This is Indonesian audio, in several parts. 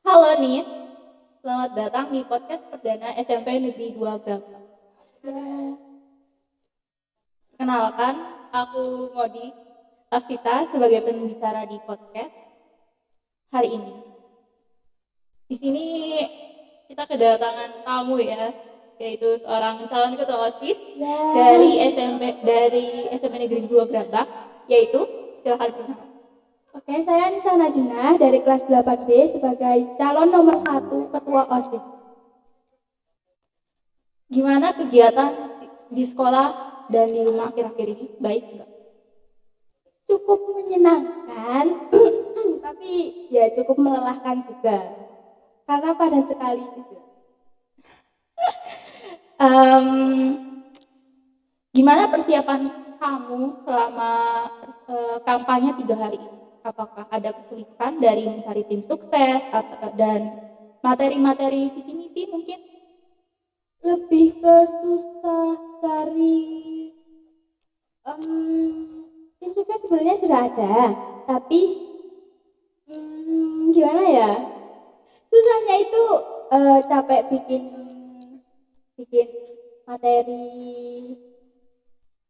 Halo Nis, selamat datang di podcast perdana SMP Negeri 2 Grabak. Kenalkan, aku Modi Afsita sebagai pembicara di podcast hari ini. Di sini kita kedatangan tamu ya, yaitu seorang calon ketua OSIS dari SMP Negeri 2 Grabak, yaitu silakan perkenalkan. Oke, saya Nisa Najuna dari kelas 8B sebagai calon nomor 1 ketua OSIS. Gimana kegiatan di sekolah dan di rumah akhir-akhir ini? Baik nggak? Cukup menyenangkan, tapi ya cukup melelahkan juga. Karena padat sekali juga. Gimana persiapan kamu selama kampanye 3 hari ini? Apakah ada kesulitan dari mencari tim sukses dan materi-materi visi misi mungkin? Lebih ke susah cari tim sukses sebenarnya sudah ada, tapi gimana ya? Susahnya itu capek bikin materi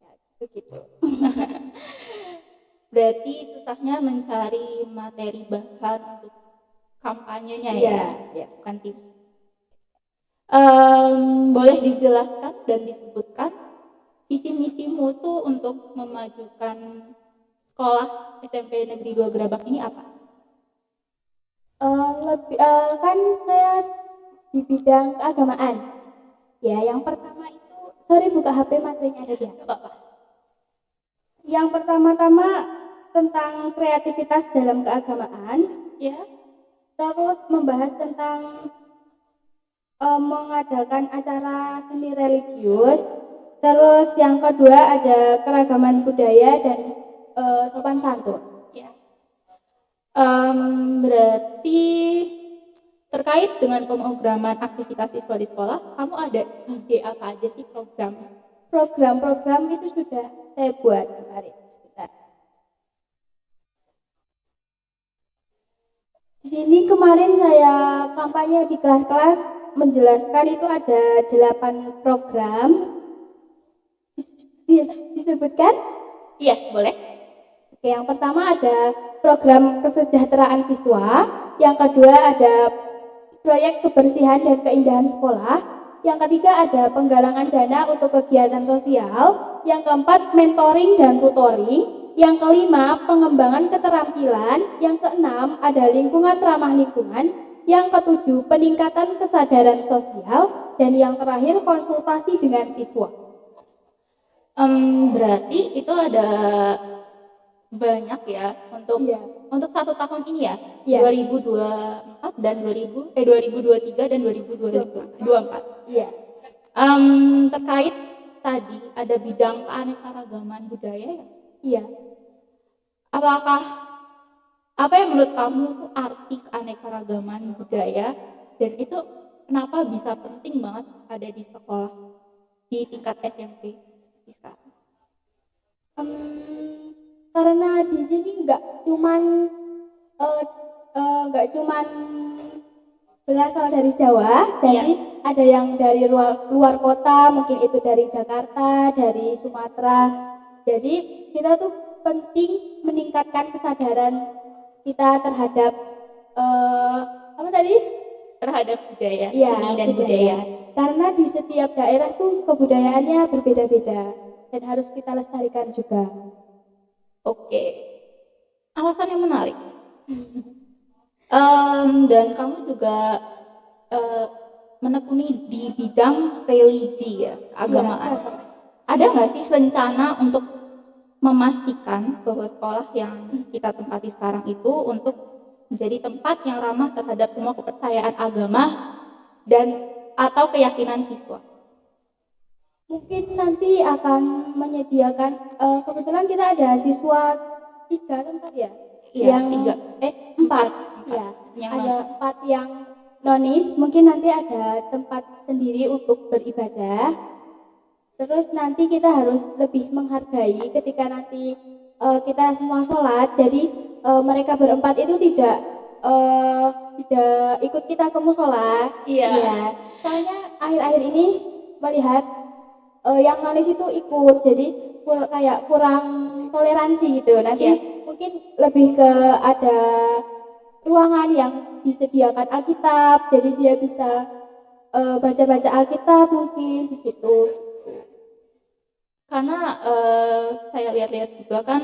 ya, begitu. Berarti susahnya mencari materi bahan untuk kampanyenya ya, bukan tim. Boleh dijelaskan dan disebutkan visi misimu tuh untuk memajukan sekolah SMP Negeri 2 Grabak ini apa? Kan saya di bidang keagamaan. Ya, yang pertama itu, buka HP materinya ada dia. Yang pertama-tama tentang kreativitas dalam keagamaan, Ya. terus membahas tentang mengadakan acara seni religius. Terus yang kedua ada keragaman budaya dan sopan santun. Ya. Berarti terkait dengan pemrograman aktivitas siswa di sekolah, kamu ada ide apa aja sih program itu sudah saya buat kemarin sebentar. Di sini kemarin saya kampanye di kelas-kelas menjelaskan itu ada 8 program. Disebutkan? Iya, boleh. Oke, yang pertama ada program kesejahteraan siswa, yang kedua ada proyek kebersihan dan keindahan sekolah, yang ketiga ada penggalangan dana untuk kegiatan sosial, yang keempat mentoring dan tutoring, yang kelima pengembangan keterampilan, yang keenam ada lingkungan ramah lingkungan, yang ketujuh peningkatan kesadaran sosial, dan yang terakhir konsultasi dengan siswa. Berarti itu ada banyak ya untuk 1 tahun ini ya, 2024 dan 2023 dan 2024. Iya. Terkait tadi ada bidang keanekaragaman budaya ya? Iya. Apa yang menurut kamu tuh arti keanekaragaman budaya dan itu kenapa bisa penting banget ada di sekolah di tingkat SMP seperti sekarang? Karena di sini nggak cuman berasal dari Jawa, jadi ada yang dari luar kota, mungkin itu dari Jakarta, dari Sumatera. Jadi kita tuh penting meningkatkan kesadaran kita terhadap terhadap budaya, ya, seni dan budaya. Karena di setiap daerah tuh kebudayaannya berbeda-beda dan harus kita lestarikan juga. Oke, alasan yang menarik. Dan kamu juga menekuni di bidang religi ya, keagamaan. Ada nggak sih rencana untuk memastikan bahwa sekolah yang kita tempati sekarang itu untuk menjadi tempat yang ramah terhadap semua kepercayaan agama dan atau keyakinan siswa? Mungkin nanti akan menyediakan, kebetulan kita ada siswa 3 tempat ya? Iya, yang 4 ya. Ada 4 yang nonis, mungkin nanti ada tempat sendiri untuk beribadah. Terus nanti kita harus lebih menghargai ketika nanti kita semua sholat. Jadi mereka berempat itu tidak ikut kita ke musola. Iya. Iya. Soalnya akhir-akhir ini melihat yang nonis itu ikut, jadi kayak kurang toleransi gitu. Nanti Iya. mungkin lebih ke ada ruangan yang disediakan Alkitab, jadi dia bisa baca-baca Alkitab mungkin di situ. Karena saya lihat-lihat juga kan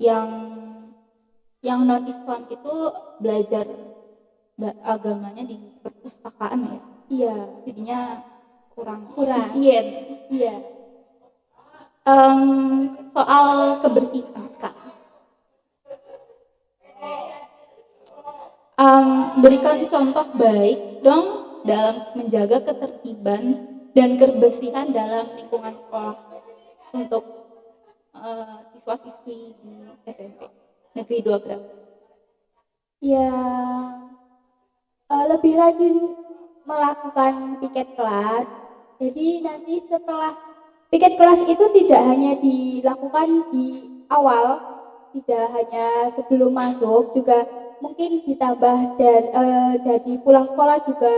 yang non Islam itu belajar agamanya di perpustakaan ya, Iya, jadinya kurang Kurang. efisien. iya. Soal kebersihan sekarang, berikan contoh baik dong dalam menjaga ketertiban dan kebersihan dalam lingkungan sekolah untuk siswa-siswi di SMP Negeri 2 Grab. Ya, lebih rajin melakukan piket kelas. Jadi nanti setelah piket kelas itu tidak hanya dilakukan di awal, tidak hanya sebelum masuk, juga mungkin ditambah dan jadi pulang sekolah juga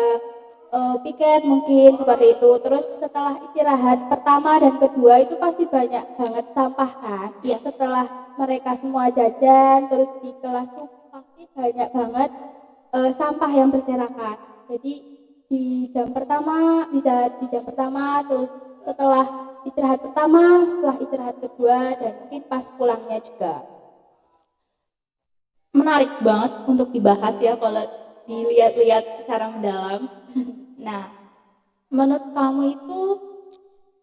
piket mungkin seperti itu. Terus setelah istirahat pertama dan kedua itu pasti banyak banget sampah kan. Iya. Setelah mereka semua jajan, terus di kelas tuh pasti banyak banget sampah yang berserakan. Jadi di jam pertama bisa di jam pertama, terus setelah istirahat pertama, setelah istirahat kedua, dan mungkin pas pulangnya juga. Menarik banget untuk dibahas ya kalau dilihat-lihat secara mendalam. Nah, menurut kamu itu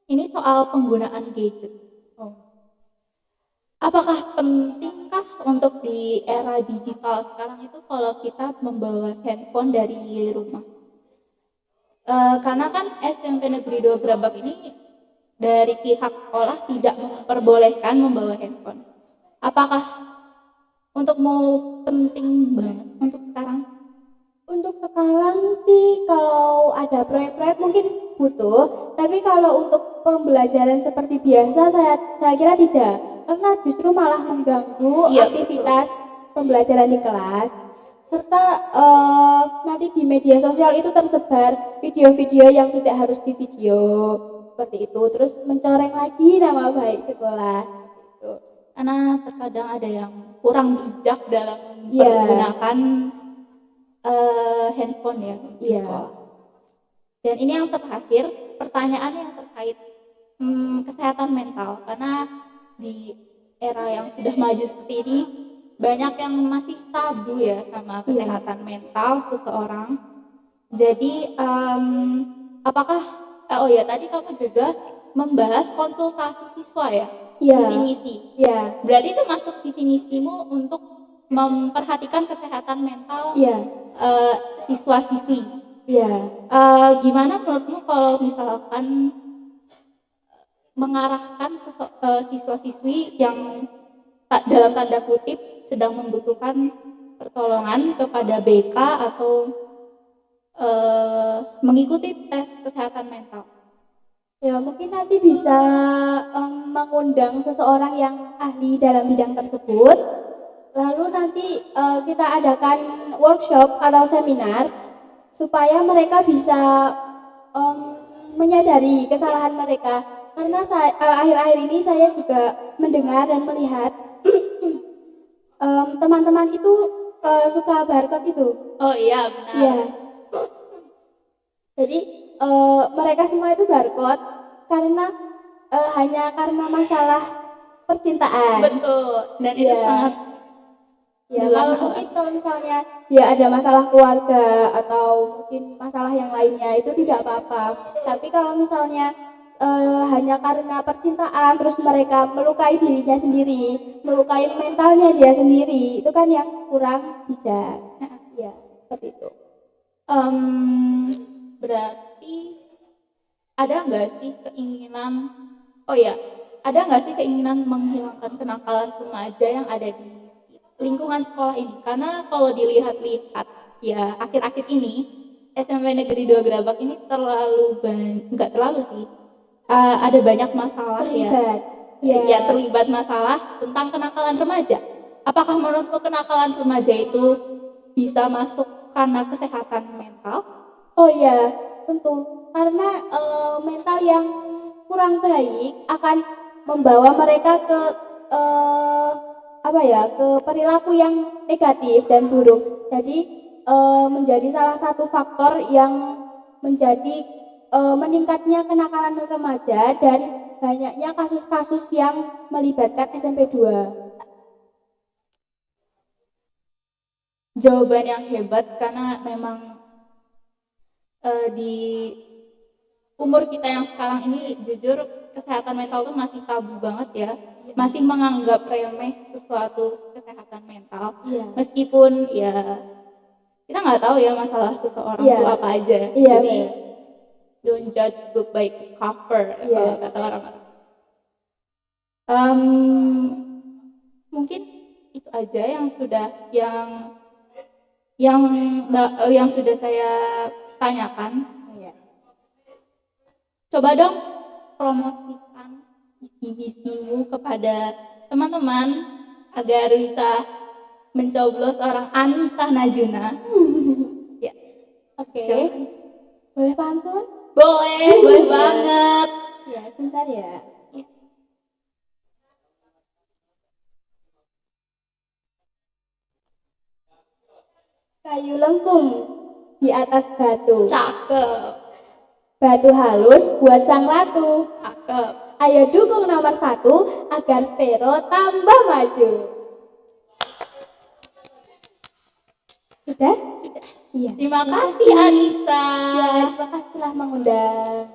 ini soal penggunaan gadget. Apakah pentingkah untuk di era digital sekarang itu kalau kita membawa handphone dari rumah? Karena kan SMP Negeri 2 Grabak ini dari pihak sekolah tidak memperbolehkan membawa handphone. Apakah untukmu penting banget untuk sekarang? Untuk sekarang sih kalau ada proyek-proyek mungkin butuh, tapi kalau untuk pembelajaran seperti biasa saya kira tidak, karena justru malah mengganggu Iya, aktivitas pembelajaran di kelas. Serta nanti di media sosial itu tersebar video-video yang tidak harus di video seperti itu, terus mencoreng lagi nama baik sekolah seperti itu. Karena terkadang ada yang kurang bijak dalam Iya. menggunakan handphone ya di Iya. sekolah. Dan ini yang terakhir, pertanyaan yang terkait kesehatan mental, karena di era yang sudah maju seperti ini banyak yang masih tabu ya sama kesehatan mental seseorang. Jadi apakah oh ya tadi kamu juga membahas konsultasi siswa ya? Iya. Visi misi. Iya. Berarti itu masuk visi misimu untuk memperhatikan kesehatan mental Iya. siswa-siswi. Iya. Gimana menurutmu kalau misalkan mengarahkan siswa-siswi yang dalam tanda kutip sedang membutuhkan pertolongan kepada BK atau mengikuti tes kesehatan mental? Ya, mungkin nanti bisa mengundang seseorang yang ahli dalam bidang tersebut. Lalu nanti kita adakan workshop atau seminar supaya mereka bisa menyadari kesalahan mereka. Karena akhir-akhir ini saya juga mendengar dan melihat teman-teman itu suka barcode itu. Oh iya benar. Iya. Jadi mereka semua itu barcode karena hanya karena masalah percintaan. Betul. Dan itu Iya. sangat Ya, kalau misalnya dia ada masalah keluarga atau mungkin masalah yang lainnya itu tidak apa-apa. Tapi kalau misalnya hanya karena percintaan terus mereka melukai dirinya sendiri, melukai mentalnya dia sendiri, itu kan yang kurang bijak. Ya, seperti itu. Berarti ada nggak sih keinginan ada nggak sih keinginan menghilangkan kenakalan remaja yang ada di lingkungan sekolah ini? Karena kalau dilihat-lihat ya akhir-akhir ini SMP Negeri 2 Grabak ini nggak terlalu sih, ada banyak masalah ya. Terlibat. Ya, terlibat masalah tentang kenakalan remaja. Apakah menurutmu kenakalan remaja itu bisa masuk karena kesehatan mental? Oh ya, tentu. Karena mental yang kurang baik akan membawa mereka ke ke perilaku yang negatif dan buruk. Jadi menjadi salah satu faktor yang menjadi meningkatnya kenakalan remaja dan banyaknya kasus-kasus yang melibatkan SMP 2. Jawaban yang hebat karena memang di umur kita yang sekarang ini jujur kesehatan mental tuh masih tabu banget ya. Masih menganggap remeh sesuatu kesehatan mental. Iya. Meskipun ya kita nggak tahu ya masalah seseorang Iya. itu apa aja. Iya, Jadi benar. don't judge book by cover Iya. kalau kata orang-orang. Mungkin itu aja yang sudah saya tanyakan. Iya. Coba dong promosikan visi-misimu kepada teman-teman agar bisa mencoblos seorang Anissa Najuna. Ya, Oke. silakan. Boleh pantun? Boleh Iya. banget. Ya, sebentar ya. Ya. Kayu lengkung di atas batu. Cakep, Batu halus buat sang ratu. cakep. Ayo dukung nomor 1 agar Spero tambah maju. Sudah? Sudah. Iya. Terima kasih Anissa. Ya, terima kasih telah mengundang.